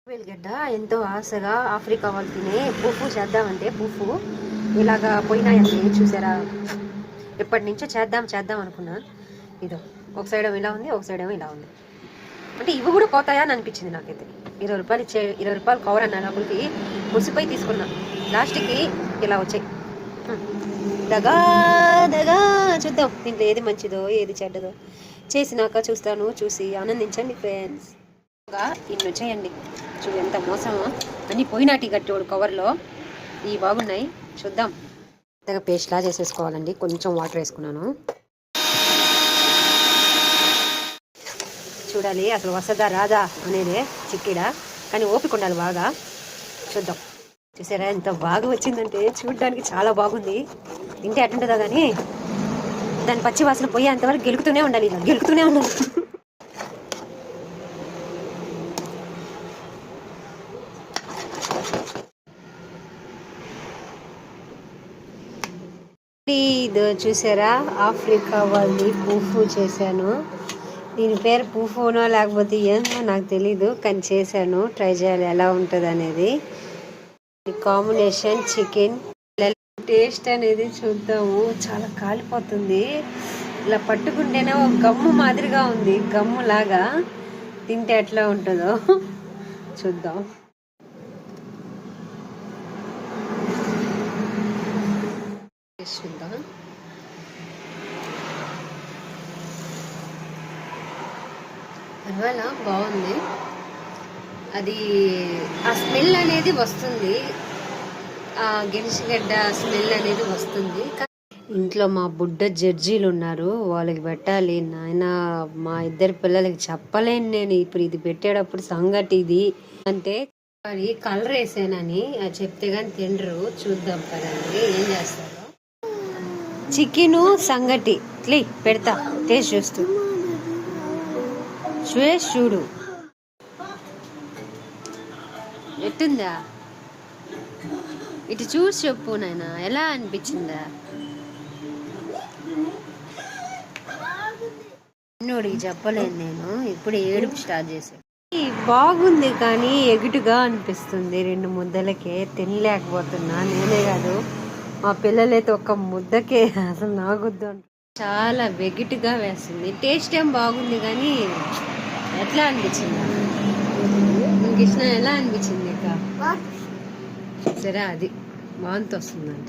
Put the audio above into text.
వెలిగడ్డ ఎంతో ఆశగా ఆఫ్రికా వాళ్ళు తినే పువ్వు చేద్దామంటే పువ్వు ఇలాగా పోయినాయండి. చూసారా, ఎప్పటి నుంచో చేద్దాం అనుకున్నా. ఇదో ఒక సైడ్ ఏమో ఇలా ఉంది, ఒక సైడ్ ఏమో ఇలా ఉంది. అంటే ఇవి కూడా పోతాయా అని అనిపించింది నాకైతే. 20 రూపాయలు 20 రూపాయలు కవర్ అన్న లోపలికి ముసిపోయి తీసుకున్నా. లాస్ట్కి ఇలా వచ్చాయి. దగా దగా. చూద్దాం దీంట్లో ఏది మంచిదో ఏది చెడ్డదో. చేసినాక చూస్తాను, చూసి ఆనందించండి ఫ్రెండ్స్. ఇన్ని వచ్చాయండి. చూడు ఎంత మోసమో. అన్నీ పోయినాటి గట్టోడు కవర్లో. ఇవి బాగున్నాయి, చూద్దాం. పెద్దగా పేస్ట్లా చేసేసుకోవాలండి. కొంచెం వాటర్ వేసుకున్నాను. చూడాలి అసలు వస్తుందా రాదా అనేది చిక్కిడా, కానీ ఓపిక ఉండాలి బాగా. చూద్దాం. చూసారా ఎంత బాగా వచ్చిందంటే, చూడడానికి చాలా బాగుంది. తింటే అటుంటుందా కానీ దాని పచ్చి వాసన పోయేంతవరకు గెలుకుతూనే ఉండాలి, ఇలా గెలుకుతూనే ఉండాలి. ఇది చూసారా, ఆఫ్రికా వాళ్ళది పువ్వు చేశాను. దీని పేరు పువ్వునో లేకపోతే ఏందో నాకు తెలీదు, కానీ చేశాను. ట్రై చేయాలి ఎలా ఉంటుంది అనేది. Combination chicken. టేస్ట్ అనేది చూద్దాము. చాలా కాలిపోతుంది. ఇలా పట్టుకుంటేనే ఒక గమ్ము మాదిరిగా ఉంది, గమ్ము లాగా. తింటే ఎట్లా ఉంటుందో చూద్దాం. చూద్దాం. పర్వాలా బాగుంది. అది ఆ స్మెల్ అనేది వస్తుంది, ఆ గెలిసిగడ్డ స్మెల్ అనేది వస్తుంది. ఇంట్లో మా బుడ్డ జడ్జీలు ఉన్నారు, వాళ్ళకి పెట్టాలి. నాయన మా ఇద్దరు పిల్లలకి చెప్పలేను నేను ఇప్పుడు ఇది పెట్టేటప్పుడు సంగటి ఇది అంటే. అది కలర్ వేసానని చెప్తే కానీ తినరు. చూద్దాం కదండి ఏం చేస్తారో. చికెను సంగటి ఇట్లే పెడతా, టేస్ట్ చూస్తూ. చూడు ఎట్టుందా, ఇటు చూసి చెప్పు నాయన, ఎలా అనిపించిందా? నోడికి చెప్పలేను నేను, ఇప్పుడు ఏడుపు స్టార్ట్ చేశాను. బాగుంది కానీ ఎగుటుగా అనిపిస్తుంది. 2 ముద్దలకే తినలేకపోతున్నా. నేనే కాదు, మా పిల్లలైతే ఒక ముద్దకే అసలు నాకొద్దు అంట. చాలా వెగిటిగా వేస్తుంది. టేస్ట్ ఏం బాగుంది కానీ ఎట్లా అనిపించింది ఇంక ఇష్టం ఎలా అనిపించింది ఇక? సరే అది వాంతి వస్తుందంట.